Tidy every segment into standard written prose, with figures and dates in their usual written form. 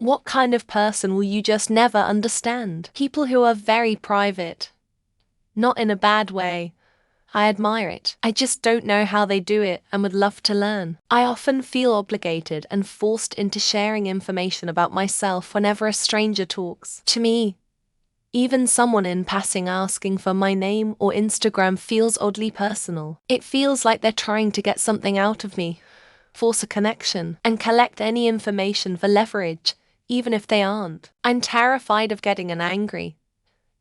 What kind of person will you just never understand? People who are very private. Not in a bad way. I admire it. I just don't know how they do it and would love to learn. I often feel obligated and forced into sharing information about myself whenever a stranger talks to me. Even someone in passing asking for my name or Instagram feels oddly personal. It feels like they're trying to get something out of me, force a connection, and collect any information for leverage, even if they aren't. I'm terrified of getting an angry,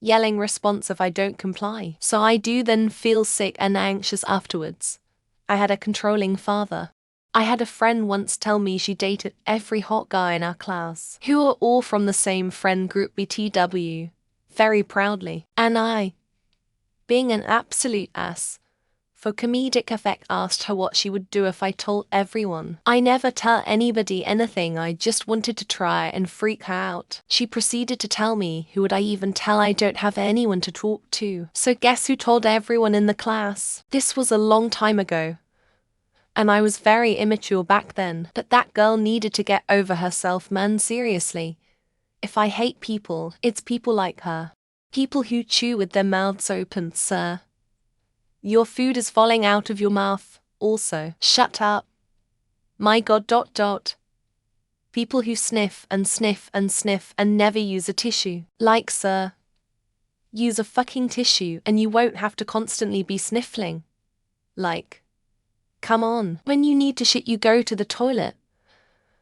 yelling response if I don't comply. So I do then feel sick and anxious afterwards. I had a controlling father. I had a friend once tell me she dated every hot guy in our class, who are all from the same friend group BTW, very proudly. And I, being an absolute ass, for comedic effect asked her what she would do if I told everyone. I never tell anybody anything, I just wanted to try and freak her out. She proceeded to tell me, who would I even tell? I don't have anyone to talk to. So guess who told everyone in the class? This was a long time ago. And I was very immature back then. But that girl needed to get over herself, man, seriously. If I hate people, it's people like her. People who chew with their mouths open, sir. Your food is falling out of your mouth, also. Shut up. My God. People who sniff and sniff and sniff and never use a tissue. Like, sir. Use a fucking tissue and you won't have to constantly be sniffling. Like. Come on. When you need to shit, you go to the toilet.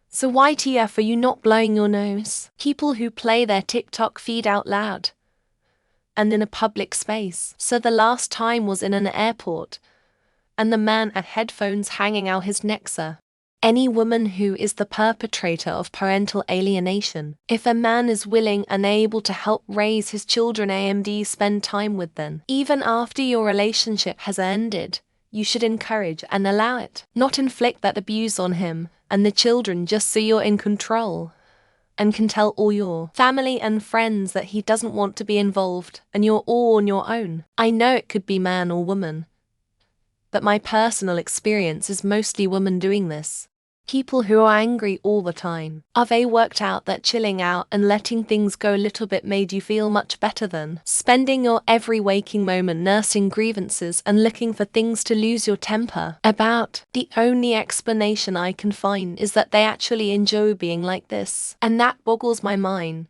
So why TF are you not blowing your nose? People who play their TikTok feed out loud. And in a public space. So the last time was in an airport. And the man had headphones hanging out his neck, sir. Any woman who is the perpetrator of parental alienation. If a man is willing and able to help raise his children, AMD spend time with them. Even after your relationship has ended, you should encourage and allow it. Not inflict that abuse on him and the children just so you're in control. And can tell all your family and friends that he doesn't want to be involved and you're all on your own. I know it could be man or woman, but my personal experience is mostly women doing this. People who are angry all the time. Are they worked out that chilling out and letting things go a little bit made you feel much better than spending your every waking moment nursing grievances and looking for things to lose your temper about? The only explanation I can find is that they actually enjoy being like this. And that boggles my mind.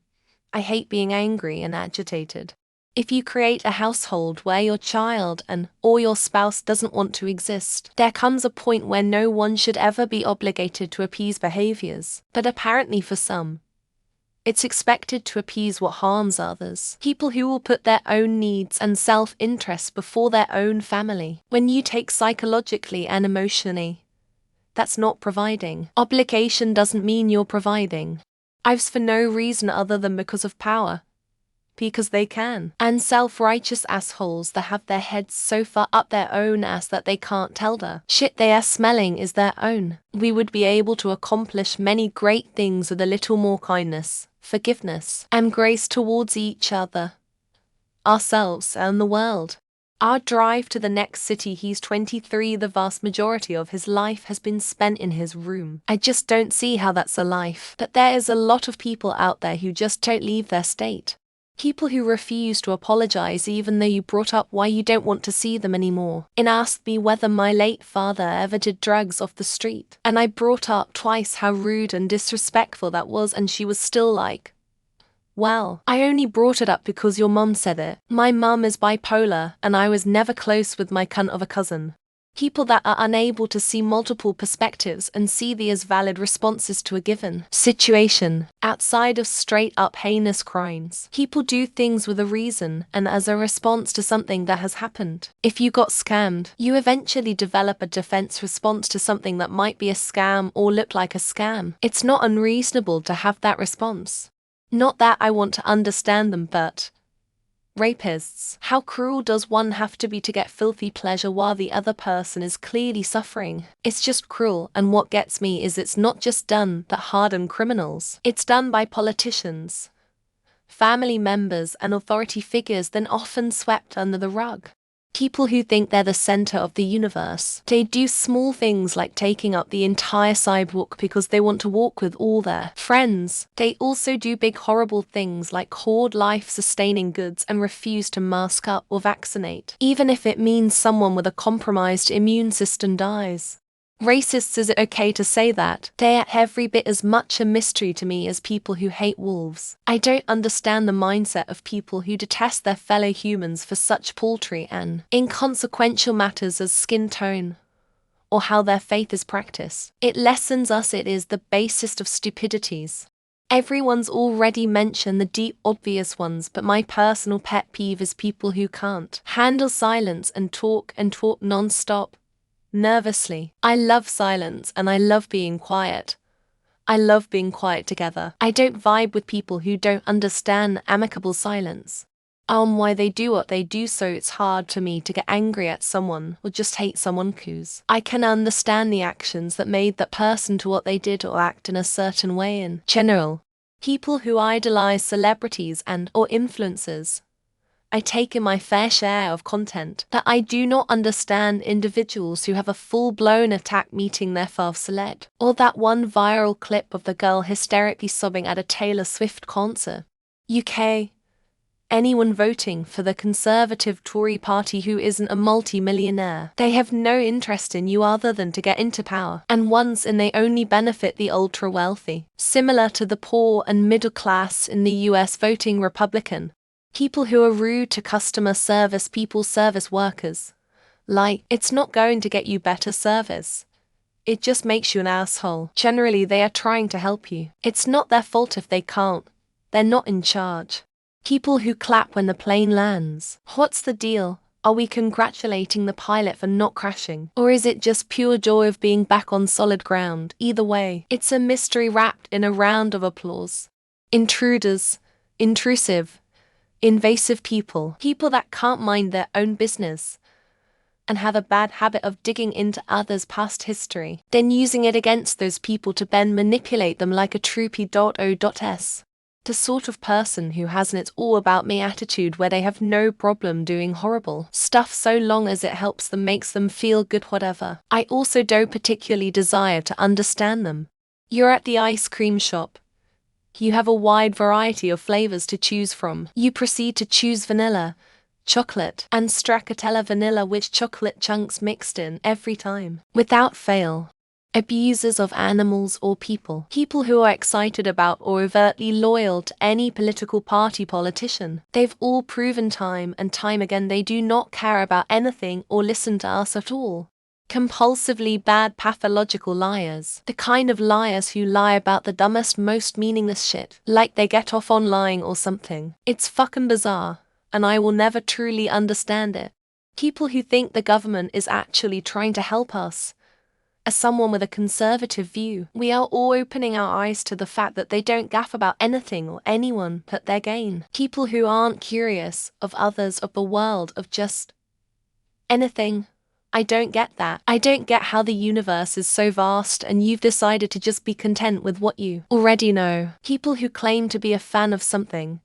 I hate being angry and agitated. If you create a household where your child or your spouse doesn't want to exist, there comes a point where no one should ever be obligated to appease behaviors. But apparently for some, it's expected to appease what harms others. People who will put their own needs and self-interest before their own family. When you take psychologically and emotionally, that's not providing. Obligation doesn't mean you're providing. I've for no reason other than because of power. Because they can. And self-righteous assholes that have their heads so far up their own ass that they can't tell the shit they are smelling is their own. We would be able to accomplish many great things with a little more kindness, forgiveness, and grace towards each other, ourselves, and the world. Our drive to the next city. He's 23. The vast majority of his life has been spent in his room. I just don't see how that's a life. But there is a lot of people out there who just don't leave their state. People who refuse to apologize even though you brought up why you don't want to see them anymore. And asked me whether my late father ever did drugs off the street. And I brought up twice how rude and disrespectful that was, and she was still like, well, I only brought it up because your mum said it. My mum is bipolar and I was never close with my cunt of a cousin. People that are unable to see multiple perspectives and see the as valid responses to a given situation, outside of straight-up heinous crimes. People do things with a reason and as a response to something that has happened. If you got scammed, you eventually develop a defense response to something that might be a scam or look like a scam. It's not unreasonable to have that response. Not that I want to understand them, but rapists. How cruel does one have to be to get filthy pleasure while the other person is clearly suffering? It's just cruel, and what gets me is it's not just done by hardened criminals. It's done by politicians, family members, and authority figures, then often swept under the rug. People who think they're the center of the universe. They do small things like taking up the entire sidewalk because they want to walk with all their friends. They also do big horrible things like hoard life-sustaining goods and refuse to mask up or vaccinate, even if it means someone with a compromised immune system dies. Racists, is it okay to say that? They are every bit as much a mystery to me as people who hate wolves. I don't understand the mindset of people who detest their fellow humans for such paltry and inconsequential matters as skin tone or how their faith is practiced. It lessens us. It is the basest of stupidities. Everyone's already mentioned the deep obvious ones, but my personal pet peeve is people who can't handle silence and talk non-stop. Nervously. I love silence and I love being quiet. I love being quiet together. I don't vibe with people who don't understand amicable silence. Why they do what they do, so it's hard for me to get angry at someone or just hate someone cause I can understand the actions that made that person to what they did or act in a certain way in general. People who idolize celebrities and or influencers. I take in my fair share of content that I do not understand individuals who have a full-blown attack meeting their fave celeb, or that one viral clip of the girl hysterically sobbing at a Taylor Swift concert. UK. Anyone voting for the Conservative Tory party who isn't a multi-millionaire. They have no interest in you other than to get into power, and once in they only benefit the ultra-wealthy. Similar to the poor and middle class in the US voting Republican. People who are rude to customer service people, service workers. Like, it's not going to get you better service. It just makes you an asshole. Generally, they are trying to help you. It's not their fault if they can't. They're not in charge. People who clap when the plane lands. What's the deal? Are we congratulating the pilot for not crashing? Or is it just pure joy of being back on solid ground? Either way, it's a mystery wrapped in a round of applause. Intruders. Intrusive. Invasive people that can't mind their own business and have a bad habit of digging into others' past history, then using it against those people to then manipulate them like a troopy.o.s. The sort of person who has an it's all about me attitude where they have no problem doing horrible stuff so long as it helps them, makes them feel good, whatever. I also don't particularly desire to understand them. You're at the ice cream shop. You have a wide variety of flavors to choose from. You proceed to choose vanilla, chocolate, and stracciatella vanilla with chocolate chunks mixed in every time. Without fail. Abusers of animals or people. People who are excited about or overtly loyal to any political party politician. They've all proven time and time again they do not care about anything or listen to us at all. Compulsively bad pathological liars. The kind of liars who lie about the dumbest, most meaningless shit, like they get off on lying or something. It's fucking bizarre, and I will never truly understand it. People who think the government is actually trying to help us. As someone with a conservative view, we are all opening our eyes to the fact that they don't gaff about anything or anyone but their gain. People who aren't curious of others, of the world, of just anything. I don't get that. I don't get how the universe is so vast and you've decided to just be content with what you already know. People who claim to be a fan of something,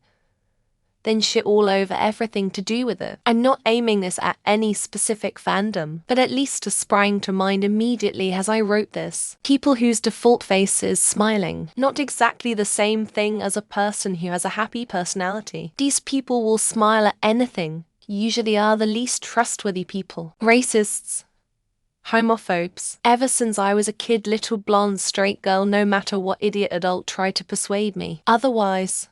then shit all over everything to do with it. I'm not aiming this at any specific fandom, but at least sprang to mind immediately as I wrote this. People whose default face is smiling. Not exactly the same thing as a person who has a happy personality. These people will smile at anything. Usually are the least trustworthy people. Racists. Homophobes. Ever since I was a kid, little blonde straight girl, no matter what idiot adult tried to persuade me otherwise.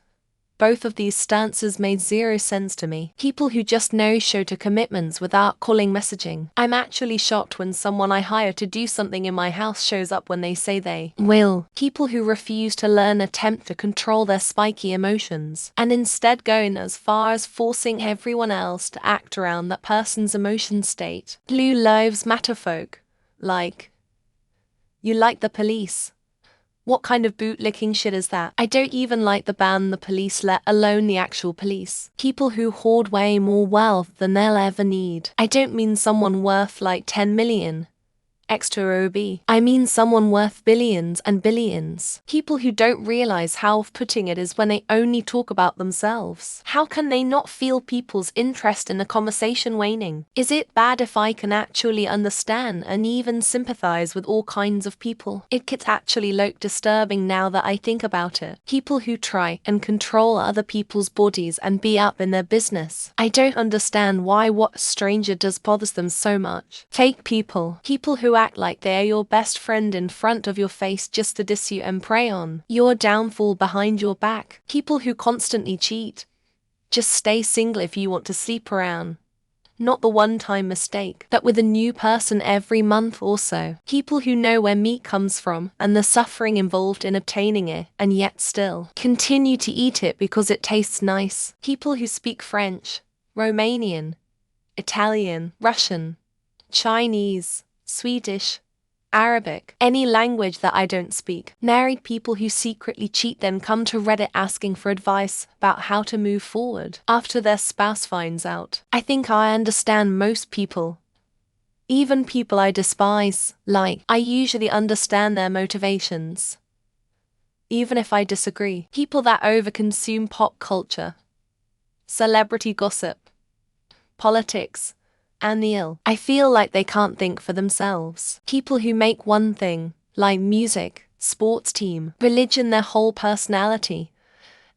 Both of these stances made zero sense to me. People who just no-show to commitments without calling messaging. I'm actually shocked when someone I hire to do something in my house shows up when they say they will. People who refuse to learn, attempt to control their spiky emotions, and instead going as far as forcing everyone else to act around that person's emotion state. Blue Lives Matter folk. Like, you like the police. What kind of bootlicking shit is that? I don't even like the band The Police, let alone the actual police. People who hoard way more wealth than they'll ever need. I don't mean someone worth like 10 million. Extra OB. I mean someone worth billions and billions. People who don't realize how off-putting it is when they only talk about themselves. How can they not feel people's interest in the conversation waning? Is it bad if I can actually understand and even sympathize with all kinds of people? It gets actually look disturbing now that I think about it. People who try and control other people's bodies and be up in their business. I don't understand why what a stranger does bothers them so much. Fake people. People who act like they're your best friend in front of your face just to diss you and prey on your downfall behind your back. People who constantly cheat. Just stay single if you want to sleep around. Not the one-time mistake, but with a new person every month or so. People who know where meat comes from and the suffering involved in obtaining it, and yet still continue to eat it because it tastes nice. People who speak French, Romanian, Italian, Russian, Chinese, Swedish, Arabic, any language that I don't speak. Married people who secretly cheat then come to Reddit asking for advice about how to move forward after their spouse finds out. I think I understand most people. Even people I despise, I usually understand their motivations. Even if I disagree. People that overconsume pop culture, celebrity gossip, politics, and the ill. I feel like they can't think for themselves. People who make one thing, like music, sports team, religion their whole personality,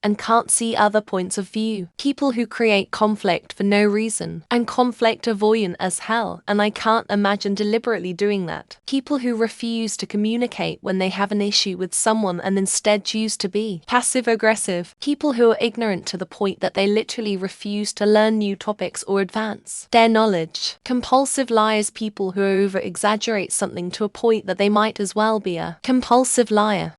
and can't see other points of view. People who create conflict for no reason, and conflict avoidant as hell, and I can't imagine deliberately doing that. People who refuse to communicate when they have an issue with someone and instead choose to be passive-aggressive. People who are ignorant to the point that they literally refuse to learn new topics or advance their knowledge. Compulsive liars. People who over-exaggerate something to a point that they might as well be a compulsive liar.